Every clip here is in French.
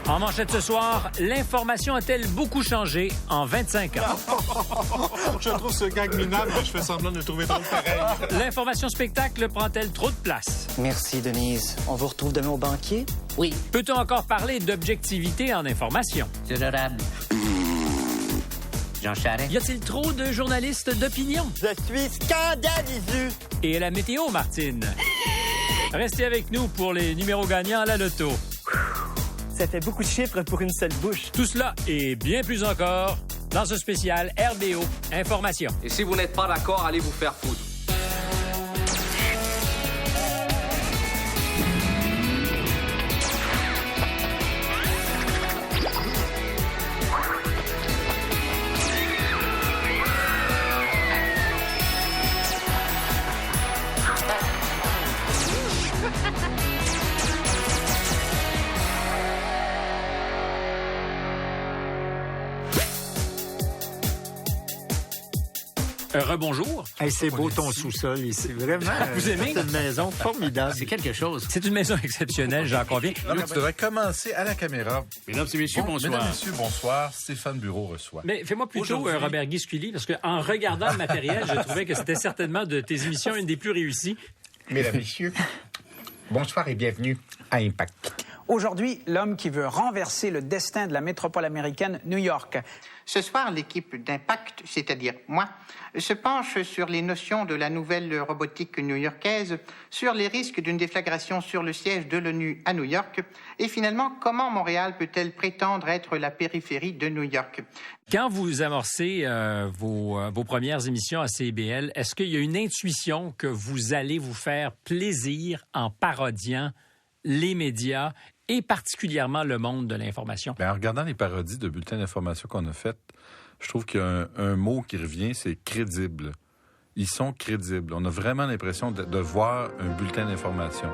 En manchette ce soir, l'information a-t-elle beaucoup changé en 25 ans? Je trouve ce gag minable, mais je fais semblant de le trouver drôle pareil. L'information spectacle prend-elle trop de place? Merci, Denise. On vous retrouve demain au banquier? Oui. Peut-on encore parler d'objectivité en information? C'est honorable. Jean Charest. Y a-t-il trop de journalistes d'opinion? Je suis scandalisé. Et la météo, Martine? Restez avec nous pour les numéros gagnants à la loto. Ça fait beaucoup de chiffres pour une seule bouche. Tout cela et bien plus encore dans ce spécial RBO Information. Et si vous n'êtes pas d'accord, allez vous faire foutre. Rebonjour. Hey, c'est beau ton sous-sol ici, vraiment. Vous aimez? C'est une maison formidable. C'est quelque chose. C'est une maison exceptionnelle, j'en conviens. Non, mais tu devrais commencer à la caméra. Mesdames et messieurs, bonsoir. Mesdames et messieurs, bonsoir. Stéphane Bureau reçoit. Mais fais-moi plutôt Aujourd'hui- Robert Guisculi, parce qu'en regardant le matériel, je trouvais que c'était certainement de tes émissions une des plus réussies. Mesdames, Messieurs, bonsoir et bienvenue à Impact. Aujourd'hui, l'homme qui veut renverser le destin de la métropole américaine, New York. Ce soir, l'équipe d'Impact, c'est-à-dire moi, se penche sur les notions de la nouvelle robotique new-yorkaise, sur les risques d'une déflagration sur le siège de l'ONU à New York, et finalement, comment Montréal peut-elle prétendre être la périphérie de New York? Quand vous amorcez vos premières émissions à CIBL, est-ce qu'il y a une intuition que vous allez vous faire plaisir en parodiant les médias et particulièrement le monde de l'information? Ben, en regardant les parodies de bulletins d'information qu'on a faites, je trouve qu'il y a un mot qui revient, c'est crédible. Ils sont crédibles. On a vraiment l'impression de voir un bulletin d'information.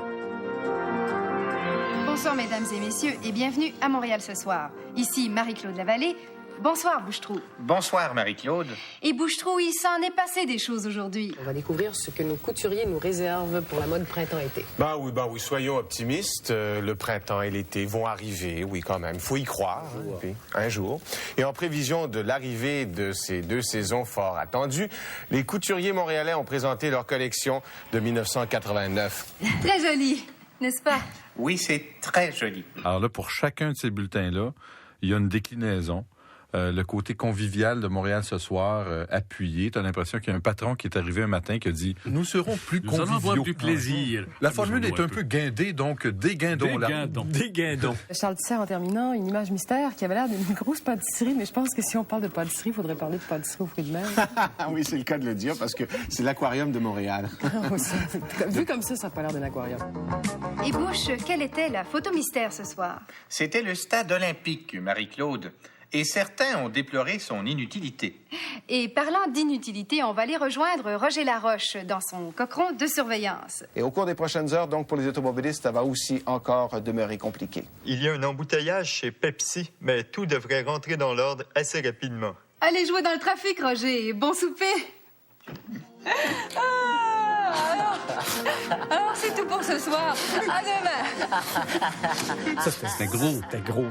Bonsoir mesdames et messieurs et bienvenue à Montréal ce soir. Ici Marie-Claude Lavallée. Bonsoir Bouchetrou. Bonsoir, Marie-Claude. Et Bouchetrou, il s'en est passé des choses aujourd'hui. On va découvrir ce que nos couturiers nous réservent pour la mode printemps-été. Bah oui, soyons optimistes. Le printemps et l'été vont arriver, oui, quand même. Faut y croire, hein, puis, un jour. Et en prévision de l'arrivée de ces deux saisons fort attendues, les couturiers montréalais ont présenté leur collection de 1989. Très joli, n'est-ce pas? Oui, c'est très joli. Alors là, pour chacun de ces bulletins-là, il y a une déclinaison. Le côté convivial de Montréal ce soir, appuyé. Tu as l'impression qu'il y a un patron qui est arrivé un matin qui a dit « Nous serons plus Nous allons conviviaux. » avoir du plaisir. La formule est un peu guindée, donc déguindons-la. Des guindons. Charles Tisser, en terminant, une image mystère qui avait l'air d'une grosse pâtisserie, mais je pense que si on parle de pâtisserie, il faudrait parler de pâtisserie aux fruits de mer. Oui, c'est le cas de le dire, parce que c'est l'aquarium de Montréal. Vu comme ça n'a pas l'air d'un aquarium. Et Bouche, quelle était la photo mystère ce soir? C'était le stade olympique, Marie-Claude. Et certains ont déploré son inutilité. Et parlant d'inutilité, on va aller rejoindre Roger Laroche dans son cochon de surveillance. Et au cours des prochaines heures, donc, pour les automobilistes, ça va aussi encore demeurer compliqué. Il y a un embouteillage chez Pepsi, mais tout devrait rentrer dans l'ordre assez rapidement. Allez jouer dans le trafic, Roger. Bon souper. Alors, c'est tout pour ce soir. À demain. Ça, c'était gros. C'était gros, là.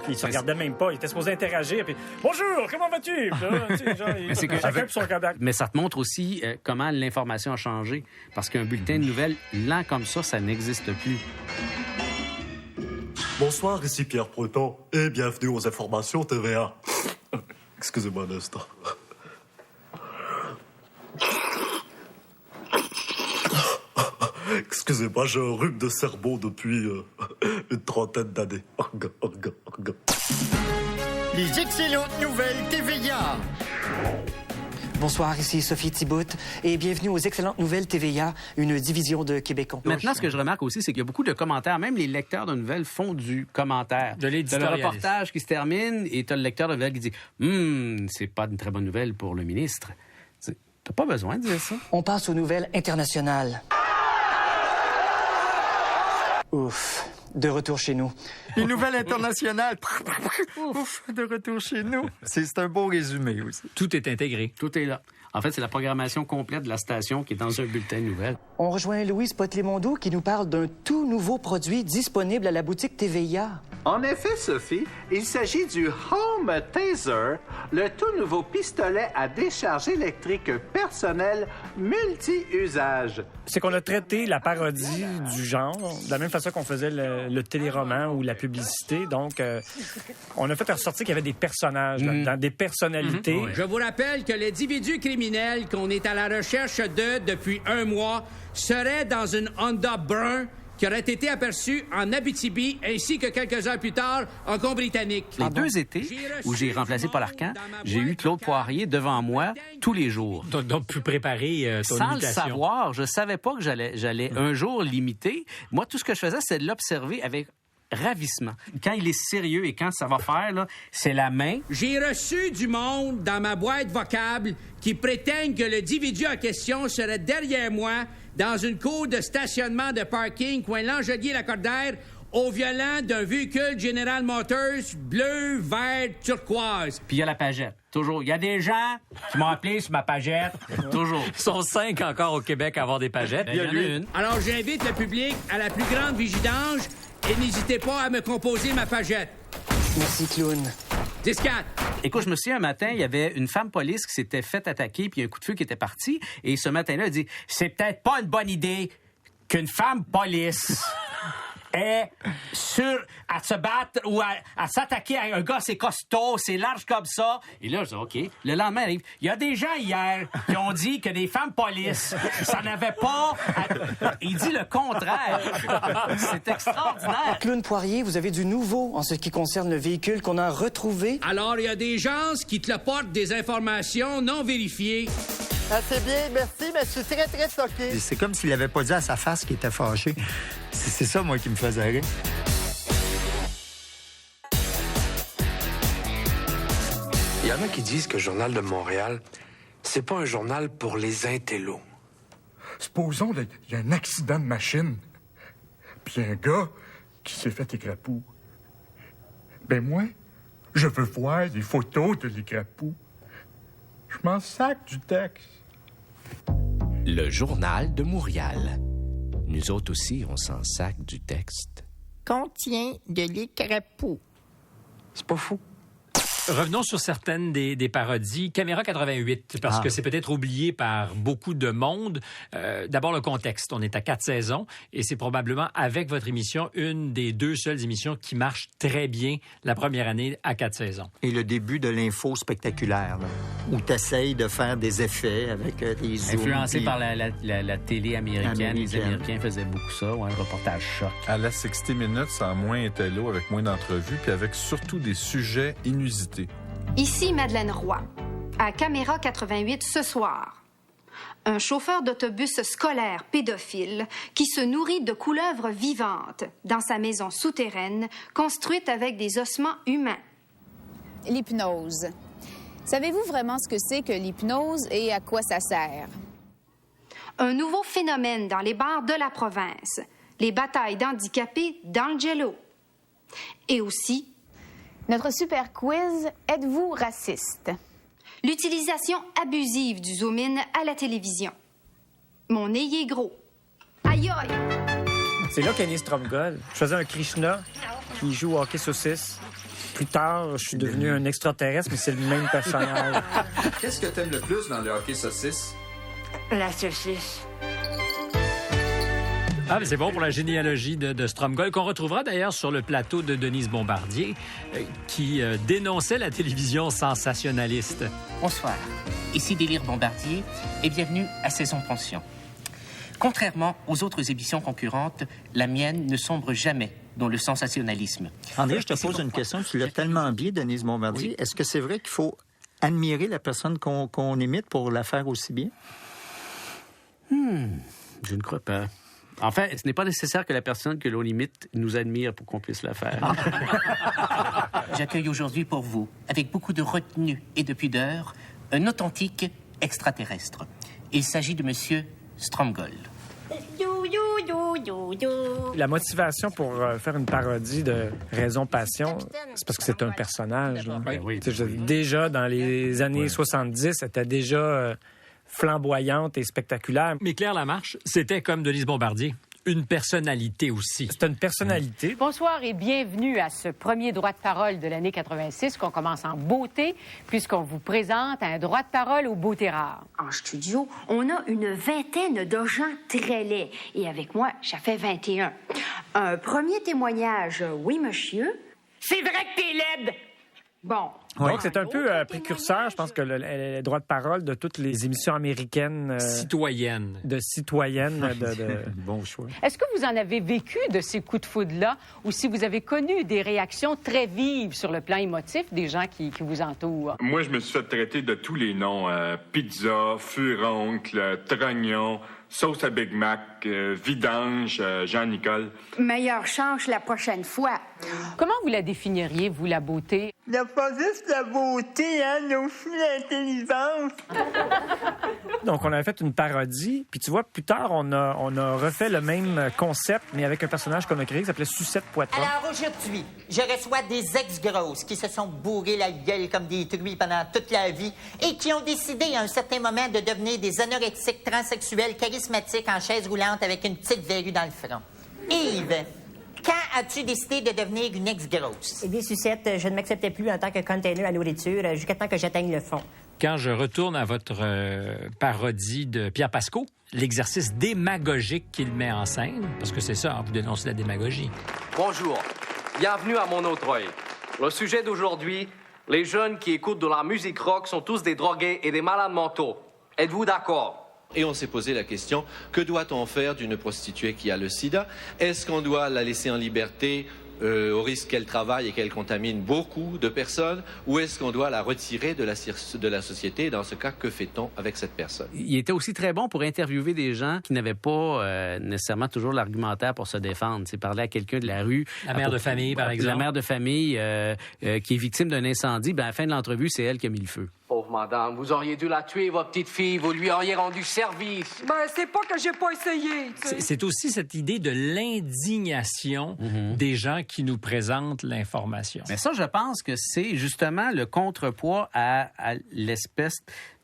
Puis il se regardait même pas. Il était supposé interagir. Puis bonjour, comment vas-tu? Puis là, tu sais, genre, chacun pour son contact. Mais ça te montre aussi comment l'information a changé. Parce qu'un bulletin de nouvelles lent comme ça n'existe plus. Bonsoir, ici Pierre Proton, et bienvenue aux informations TVA. Excusez-moi un instant. Excusez-moi, j'ai un rhume de cerveau depuis une trentaine d'années. Les excellentes nouvelles TVA. Bonsoir, ici Sophie Thibault et bienvenue aux Excellentes Nouvelles TVA, une division de Québécois. Maintenant, ce que je remarque aussi, c'est qu'il y a beaucoup de commentaires. Même les lecteurs de nouvelles font du commentaire. De T'as le l'éditorialisme. reportage qui se termine et t'as le lecteur de nouvelles qui dit c'est pas une très bonne nouvelle pour le ministre. T'as pas besoin de dire ça. On passe aux nouvelles internationales. Ouf, de retour chez nous. Une nouvelle internationale. Ouf, de retour chez nous. C'est un beau résumé aussi. Tout est intégré. Tout est là. En fait, c'est la programmation complète de la station qui est dans un bulletin de nouvelles. On rejoint Louise Potlimondo qui nous parle d'un tout nouveau produit disponible à la boutique TVA. En effet, Sophie, il s'agit du Home Taser, le tout nouveau pistolet à décharge électrique personnel multi-usage. C'est qu'on a traité la parodie du genre de la même façon qu'on faisait le téléroman ou la publicité. Donc, on a fait ressortir qu'il y avait des personnages là-dedans, des personnalités. Je vous rappelle que l'individu criminel qu'on est à la recherche depuis 1 mois serait dans une Honda brun qui aurait été aperçu en Abitibi ainsi que quelques heures plus tard en Colombie-Britannique. Les 2 étés où j'ai remplacé Paul Arcand, j'ai eu Claude Poirier devant moi tous les jours. Donc plus préparer ton Sans imitation. le savoir, je savais pas que j'allais un jour l'imiter. Moi, tout ce que je faisais, c'est de l'observer avec ravissement. Quand il est sérieux et quand ça va faire, là, c'est la main. J'ai reçu du monde dans ma boîte vocable qui prétendent que l'individu en question serait derrière moi dans une cour de stationnement de parking coin Langelier-Lacordaire au volant d'un véhicule General Motors bleu, vert, turquoise. Puis il y a la pagette. Toujours. Il y a des gens qui m'ont appelé sur ma pagette. Toujours. Ils sont 5 encore au Québec à avoir des pagettes. Il y en a une. Alors j'invite le public à la plus grande vigilance et n'hésitez pas à me composer ma pagette. Merci, clown. 10-4. Écoute, je me souviens, un matin, il y avait une femme police qui s'était fait attaquer, puis il y a un coup de feu qui était parti. Et ce matin-là, elle dit, c'est peut-être pas une bonne idée qu'une femme police est à se battre ou à s'attaquer à un gars, c'est costaud, c'est large comme ça. Et là, je dis, OK. Le lendemain arrive. Il y a des gens hier qui ont dit que des femmes police, ça n'avait pas... Il dit le contraire. C'est extraordinaire. Clown Poirier, vous avez du nouveau en ce qui concerne le véhicule qu'on a retrouvé. Alors, il y a des gens qui te portent des informations non vérifiées. C'est bien, merci, mais je suis très, très choqué. C'est comme s'il avait pas dit à sa face qu'il était fâché. C'est ça, moi, qui me faisait rire. Il y en a qui disent que le Journal de Montréal, c'est pas un journal pour les intellos. Supposons qu'il y a un accident de machine, puis un gars qui s'est fait écrapou. Ben moi, je veux voir des photos de l'écrapou. Je m'en sac du texte. Le Journal de Montréal. Nous autres aussi, on s'en sac du texte. Contient de l'écrapou. C'est pas fou. Revenons sur certaines des parodies. Caméra 88, parce que c'est peut-être oublié par beaucoup de monde. D'abord, le contexte. On est à 4 saisons et c'est probablement, avec votre émission, une des 2 seules émissions qui marche très bien la première année à 4 saisons. Et le début de l'info spectaculaire, là, où tu essayes de faire des effets avec des zooms. Influencé par la télé américaine. Les Américains faisaient beaucoup ça, un reportage choc. À la 60 Minutes, ça a moins intello, avec moins d'entrevues, puis avec surtout des sujets inusités. Ici Madeleine Roy, à Caméra 88 ce soir. Un chauffeur d'autobus scolaire pédophile qui se nourrit de couleuvres vivantes dans sa maison souterraine construite avec des ossements humains. L'hypnose. Savez-vous vraiment ce que c'est que l'hypnose et à quoi ça sert? Un nouveau phénomène dans les bars de la province. Les batailles d'handicapés dans le jello. Et aussi... Notre super quiz, êtes-vous raciste? L'utilisation abusive du zoom-in à la télévision. Mon nez est gros. Aïe aïe! C'est là qu'est né Stromgol. Je faisais un Krishna qui joue au hockey saucisse. Plus tard, je suis devenu un extraterrestre, mais c'est le même personnage. Qu'est-ce que t'aimes le plus dans le hockey saucisse? La saucisse. Ah, mais c'est bon pour la généalogie de Stromgol, qu'on retrouvera d'ailleurs sur le plateau de Denise Bombardier, qui dénonçait la télévision sensationnaliste. Bonsoir, ici Délire Bombardier et bienvenue à Saison Pension. Contrairement aux autres émissions concurrentes, la mienne ne sombre jamais dans le sensationnalisme. André, je te pose une question. Tu l'as tellement bien, Denise Bombardier. Oui. Est-ce que c'est vrai qu'il faut admirer la personne qu'on imite pour la faire aussi bien? Je ne crois pas. En fait, ce n'est pas nécessaire que la personne que l'on imite nous admire pour qu'on puisse la faire. J'accueille aujourd'hui pour vous, avec beaucoup de retenue et de pudeur, un authentique extraterrestre. Il s'agit de Monsieur Stromgol. La motivation pour faire une parodie de Raison Passion, c'est parce que c'est un personnage. Là. Oui. Déjà, dans les années 70, c'était déjà... flamboyante et spectaculaire. Mais Claire Lamarche, c'était comme Denise Bombardier, une personnalité aussi. C'est une personnalité. Bonsoir et bienvenue à ce premier droit de parole de l'année 86 qu'on commence en beauté puisqu'on vous présente un droit de parole aux beautés rares. En studio, on a une vingtaine de gens très laids et avec moi, ça fait 21. Un premier témoignage, oui monsieur. C'est vrai que t'es laide! Bon. Donc, c'est un peu précurseur, je pense, que le droit de parole de toutes les émissions américaines. Citoyennes. De citoyennes. Bon choix. Est-ce que vous en avez vécu de ces coups de foudre-là ou si vous avez connu des réactions très vives sur le plan émotif des gens qui vous entourent? Moi, je me suis fait traiter de tous les noms. Pizza, furoncle, trognon, sauce à Big Mac, vidange, Jean-Nicole. Meilleure chance la prochaine fois. Comment vous la définiriez, vous, la beauté? Il n'y a pas juste la beauté, hein, mais aussi l'intelligence. Donc, on avait fait une parodie. Puis tu vois, plus tard, on a refait le même concept, mais avec un personnage qu'on a créé qui s'appelait Sucette Poitras. Alors aujourd'hui, je reçois des ex-grosses qui se sont bourrées la gueule comme des truies pendant toute leur vie et qui ont décidé à un certain moment de devenir des anorexiques transsexuels charismatiques en chaise roulante avec une petite verrue dans le front. Yves, quand as-tu décidé de devenir une ex-grosse? Eh bien, Sucette, je ne m'acceptais plus en tant que container à nourriture jusqu'à temps que j'atteigne le fond. Quand je retourne à votre parodie de Pierre Pascot, l'exercice démagogique qu'il met en scène, parce que c'est ça, hein, vous dénoncez la démagogie. Bonjour, bienvenue à mon autre œil. Le sujet d'aujourd'hui, les jeunes qui écoutent de la musique rock sont tous des drogués et des malades mentaux. Êtes-vous d'accord? Et on s'est posé la question, que doit-on faire d'une prostituée qui a le sida? Est-ce qu'on doit la laisser en liberté au risque qu'elle travaille et qu'elle contamine beaucoup de personnes? Ou est-ce qu'on doit la retirer de la société? Dans ce cas, que fait-on avec cette personne? Il était aussi très bon pour interviewer des gens qui n'avaient pas nécessairement toujours l'argumentaire pour se défendre. C'est parler à quelqu'un de la rue. La mère de famille, par exemple. La mère de famille qui est victime d'un incendie. Ben, à la fin de l'entrevue, c'est elle qui a mis le feu. Pauvre madame, vous auriez dû la tuer, votre petite fille. Vous lui auriez rendu service. Ben, c'est pas que j'ai pas essayé. C'est aussi cette idée de l'indignation des gens qui nous présentent l'information. Mais ça, je pense que c'est justement le contrepoids à l'espèce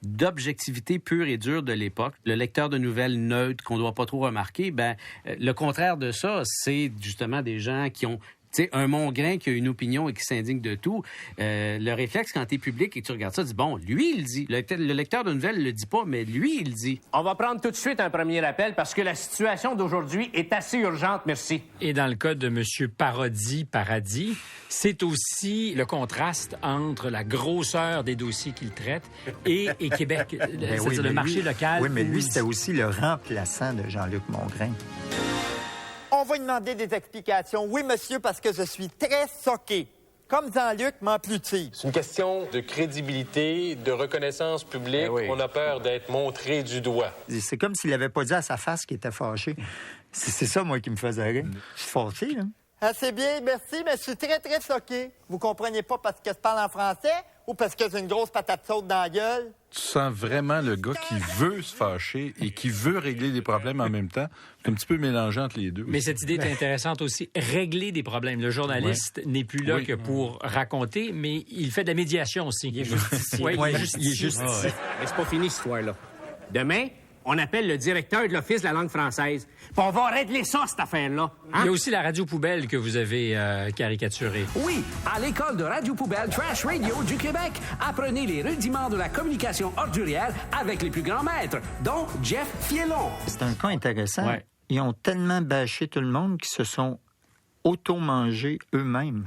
d'objectivité pure et dure de l'époque. Le lecteur de nouvelles neutre qu'on ne doit pas trop remarquer, le contraire de ça, c'est justement des gens qui ont un Mongrain qui a une opinion et qui s'indigne de tout. Le réflexe, quand tu es public et que tu regardes ça, tu dis, bon, lui, il dit. Le lecteur de nouvelles ne le dit pas, mais lui, il dit. On va prendre tout de suite un premier appel parce que la situation d'aujourd'hui est assez urgente, merci. Et dans le cas de M. Paradis, c'est aussi le contraste entre la grosseur des dossiers qu'il traite et Québec, c'est-à-dire le marché local. Oui, mais lui, c'était aussi le remplaçant de Jean-Luc Mongrain. On va lui demander des explications. Oui, monsieur, parce que je suis très soqué. Comme Jean-Luc, m'en plus-t-il. C'est une question de crédibilité, de reconnaissance publique. Oui. On a peur d'être montré du doigt. C'est comme s'il n'avait pas dit à sa face qu'il était fâché. C'est ça, moi, qui me faisait rire. Je suis fâché, là. Assez bien, merci, mais je suis très, très soqué. Vous comprenez pas parce que je parle en français ou parce que j'ai une grosse patate chaude dans la gueule? Tu sens vraiment le gars qui veut se fâcher et qui veut régler des problèmes en même temps. C'est un petit peu mélangé entre les deux. Mais cette idée est intéressante aussi. Régler des problèmes. Le journaliste n'est plus là que pour raconter, mais il fait de la médiation aussi. Il est justicier. Il est justicier. Mais c'est pas fini, cette histoire-là. Demain, on appelle le directeur de l'Office de la langue française. Puis on va régler ça, cette affaire-là. Hein? Il y a aussi la radio poubelle que vous avez caricaturée. Oui, à l'école de Radio Poubelle Trash Radio du Québec, apprenez les rudiments de la communication ordurière avec les plus grands maîtres, dont Jeff Fielon. C'est un cas intéressant. Ouais. Ils ont tellement bâché tout le monde qu'ils se sont auto-mangés eux-mêmes.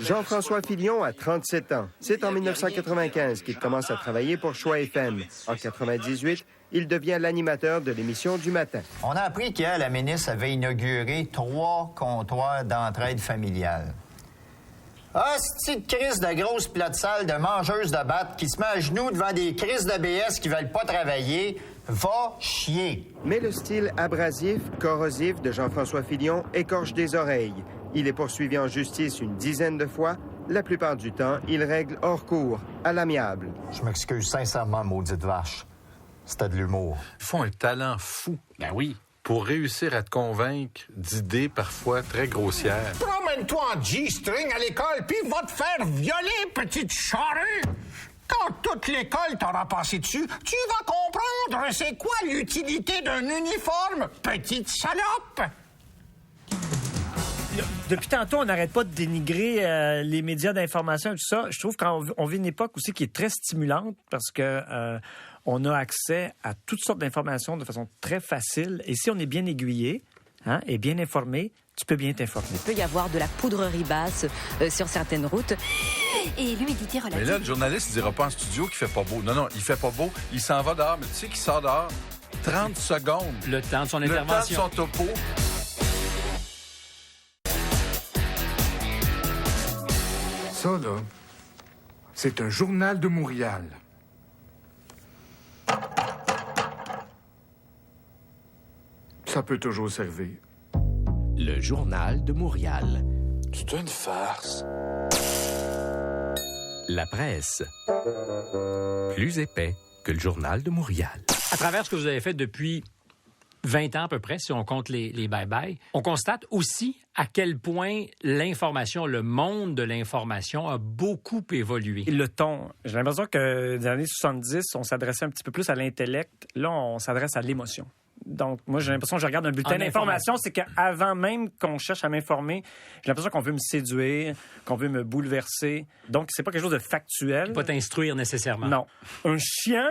Jean-François Filion a 37 ans. C'est en 1995 qu'il commence à travailler pour Choix FM. En 98, il devient l'animateur de l'émission du matin. On a appris qu'hier, la ministre avait inauguré 3 comptoirs d'entraide familiale. Ah, c'est-tu de crise de grosse plate sale de mangeuse de batte qui se met à genoux devant des crises de BS qui veulent pas travailler? Va chier! Mais le style abrasif, corrosif de Jean-François Filion écorche des oreilles. Il est poursuivi en justice une dizaine de fois. La plupart du temps, il règle hors cours, à l'amiable. Je m'excuse sincèrement, maudite vache. C'était de l'humour. Ils font un talent fou. Ben oui. Pour réussir à te convaincre d'idées parfois très grossières. Promène-toi en G-string à l'école, puis va te faire violer, petite charrue! Quand toute l'école t'aura passé dessus, tu vas comprendre c'est quoi l'utilité d'un uniforme, petite salope! Depuis tantôt, on n'arrête pas de dénigrer les médias d'information et tout ça. Je trouve qu'on vit une époque aussi qui est très stimulante parce que on a accès à toutes sortes d'informations de façon très facile. Et si on est bien aiguillé et bien informé, tu peux bien t'informer. Il peut y avoir de la poudrerie basse sur certaines routes. Et l'humidité relative. Mais là, le journaliste ne dira pas en studio qu'il fait pas beau. Non, il fait pas beau. Il s'en va dehors. Mais tu sais qu'il sort dehors 30 secondes. Le temps de son intervention. Le temps de son topo. Ça, là, c'est un journal de Montréal. Ça peut toujours servir. Le journal de Montréal. C'est une farce. La presse. Plus épais que le journal de Montréal. À travers ce que vous avez fait depuis 20 ans à peu près, si on compte les bye-bye, on constate aussi à quel point l'information, le monde de l'information a beaucoup évolué. Et le ton, j'ai l'impression que dans les années 70, on s'adressait un petit peu plus à l'intellect. Là, on s'adresse à l'émotion. Donc, moi, j'ai l'impression que je regarde un bulletin d'information, c'est qu'avant même qu'on cherche à m'informer, j'ai l'impression qu'on veut me séduire, qu'on veut me bouleverser. Donc, c'est pas quelque chose de factuel. Pas t'instruire nécessairement. Non. Un chien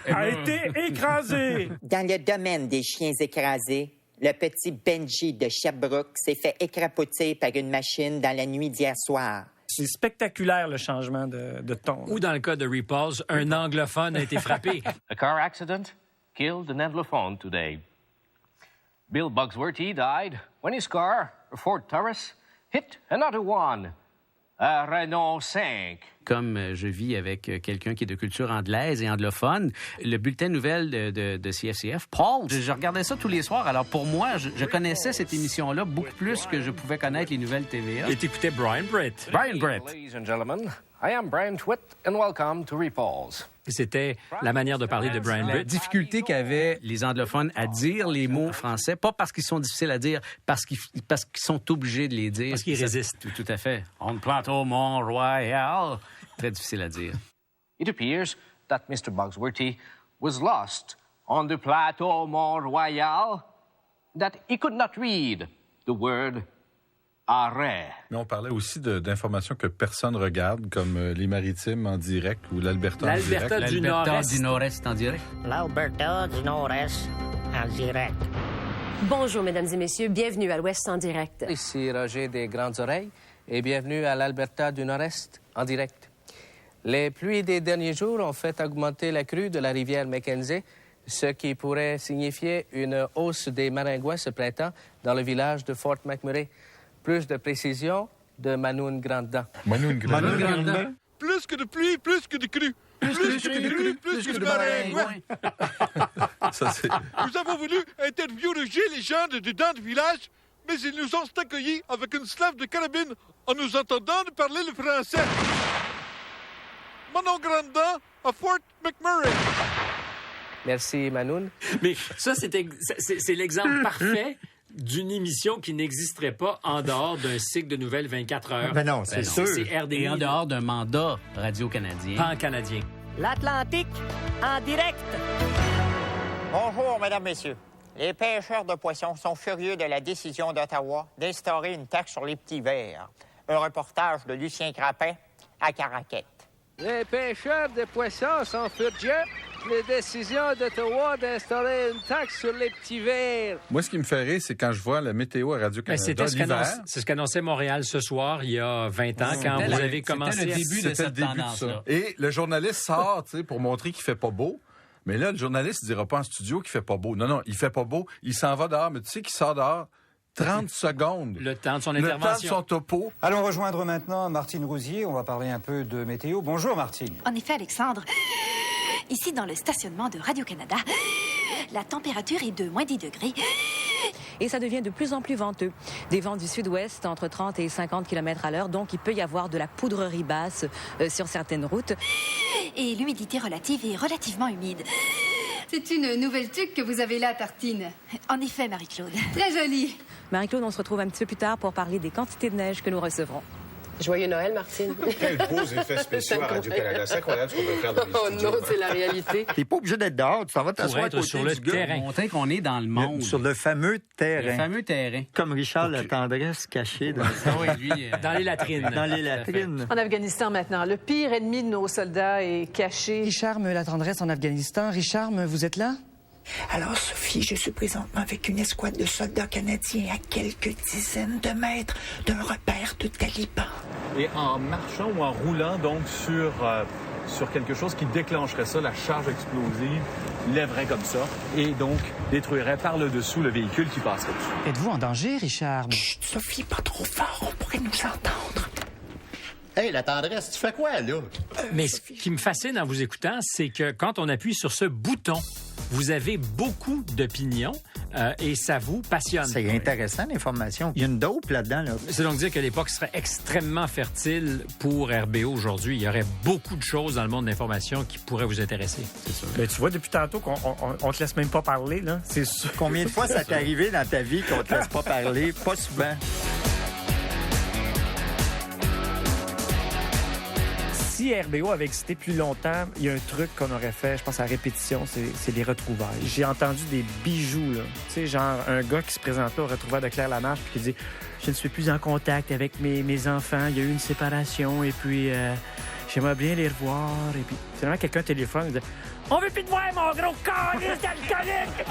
a été écrasé. Dans le domaine des chiens écrasés, le petit Benji de Sherbrooke s'est fait écrapoter par une machine dans la nuit d'hier soir. C'est spectaculaire, le changement de ton. Ou dans le cas de Repulse, un anglophone a été frappé. A car accident killed an anglophone today. Bill Bugsworthy died when his car, a Ford Taurus, hit another one, a Renault 5. Comme je vis avec quelqu'un qui est de culture anglaise et anglophone, le bulletin nouvelle de CFCF, Paul, je regardais ça tous les soirs. Alors pour moi, je connaissais cette émission-là beaucoup plus que je pouvais connaître les nouvelles TVA. Et t'écoutais Brian Britt. Brian Britt. Ladies and gentlemen, I am Brian Twitt and welcome to Repulse. C'était la manière de parler de Brian Britt. La difficulté qu'avaient les anglophones à dire les mots français, pas parce qu'ils sont difficiles à dire, parce qu'ils sont obligés de les dire. Parce qu'ils résistent. Tout à fait. On plateau Mont-Royal. Très difficile à dire. It appears that Mr. Bugsworthy was lost on the plateau Mont-Royal, that he could not read the word arrêt. Mais on parlait aussi d'informations que personne regarde, comme les Maritimes en direct ou l'Alberta en direct. L'Alberta du Nord-Est en direct. L'Alberta du Nord-Est en direct. Bonjour, mesdames et messieurs. Bienvenue à l'Ouest en direct. Ici Roger des Grandes Oreilles et bienvenue à l'Alberta du Nord-Est en direct. Les pluies des derniers jours ont fait augmenter la crue de la rivière Mackenzie, ce qui pourrait signifier une hausse des maringouins ce printemps dans le village de Fort McMurray. Plus de précision de Manoun Grandin. Manoun Grandin. Plus que de pluie, plus que de crue. Plus que de crue, plus que de maringouins. Nous avons voulu interviewer les gens de dedans du village, mais ils nous ont accueillis avec une slave de carabine en nous entendant parler le français. Manon Grandin à Fort McMurray. Merci, Manoun. Mais ça, c'est l'exemple parfait d'une émission qui n'existerait pas en dehors d'un cycle de nouvelles 24 heures. Ben non, c'est sûr. C'est RDI. Et en dehors d'un mandat radio-canadien. Pan-canadien. L'Atlantique en direct. Bonjour, mesdames, messieurs. Les pêcheurs de poissons sont furieux de la décision d'Ottawa d'instaurer une taxe sur les petits vers. Un reportage de Lucien Crapin à Caraquette. Les pêcheurs de poissons sont furieux de la décision d'Ottawa d'instaurer une taxe sur les petits vers. Moi, ce qui me fait rire, c'est quand je vois la météo à Radio-Canada l'hiver. C'est ce qu'annonçait Montréal ce soir, il y a 20 ans, quand vous avez commencé. C'était le début de cette tendance-là. Et le journaliste sort, tu sais, pour montrer qu'il fait pas beau. Mais là, le journaliste ne dira pas en studio qu'il fait pas beau. Non, il fait pas beau. Il s'en va dehors. Mais tu sais qu'il sort dehors 30 secondes. Le temps de son intervention. Le temps de son topo. Allons rejoindre maintenant Martine Rousier. On va parler un peu de météo. Bonjour, Martine. En effet, Alexandre, ici dans le stationnement de Radio-Canada, la température est de moins 10 degrés. Et ça devient de plus en plus venteux. Des vents du sud-ouest entre 30 et 50 km à l'heure, donc il peut y avoir de la poudrerie basse sur certaines routes. Et l'humidité relative est relativement humide. C'est une nouvelle tuque que vous avez là, Tartine. En effet, Marie-Claude. Très jolie. Marie-Claude, on se retrouve un petit peu plus tard pour parler des quantités de neige que nous recevrons. Joyeux Noël, Martine. Quels beaux effets spéciaux à Radio-Canada. C'est incroyable ce qu'on peut faire dans les studios. Oh non, c'est la réalité. T'es pas obligé d'être dehors. Tu s'en vas t'asseoir à côté sur le du gars. terrain. Montrer qu'on est dans le monde. Sur le fameux terrain. Le fameux terrain. Comme Richard La Tendresse caché dans, dans les latrines. Dans les latrines. En Afghanistan maintenant, le pire ennemi de nos soldats est caché. Richard, La Tendresse en Afghanistan. Richard, vous êtes là? Alors, Sophie, je suis présentement avec une escouade de soldats canadiens à quelques dizaines de mètres d'un repère de talibans. Et en marchant ou en roulant donc sur quelque chose qui déclencherait ça, la charge explosive lèverait comme ça et donc détruirait par le dessous le véhicule qui passerait dessus. Êtes-vous en danger, Richard? Chut, Sophie, pas trop fort, on pourrait nous entendre. Hey, La Tendresse, tu fais quoi, là? Mais ce qui me fascine en vous écoutant, c'est que quand on appuie sur ce bouton, vous avez beaucoup d'opinions et ça vous passionne. C'est intéressant, l'information. Il y a une dope là-dedans. Là. C'est donc dire que l'époque serait extrêmement fertile pour RBO aujourd'hui. Il y aurait beaucoup de choses dans le monde de l'information qui pourraient vous intéresser. C'est sûr. Mais tu vois, depuis tantôt qu'on te laisse même pas parler, là. C'est sûr. Combien de fois ça t'est arrivé dans ta vie qu'on te laisse pas parler? Pas souvent. Si RBO avait existé plus longtemps, il y a un truc qu'on aurait fait, je pense à répétition, c'est les retrouvailles. J'ai entendu des bijoux, là. Tu sais, genre un gars qui se présentait au retrouvailles de Claire Lamarche puis qui dit « Je ne suis plus en contact avec mes enfants, il y a eu une séparation et puis j'aimerais bien les revoir. » Et puis finalement, quelqu'un téléphone et dit « On veut plus te voir, mon gros calice d'alcoolique! »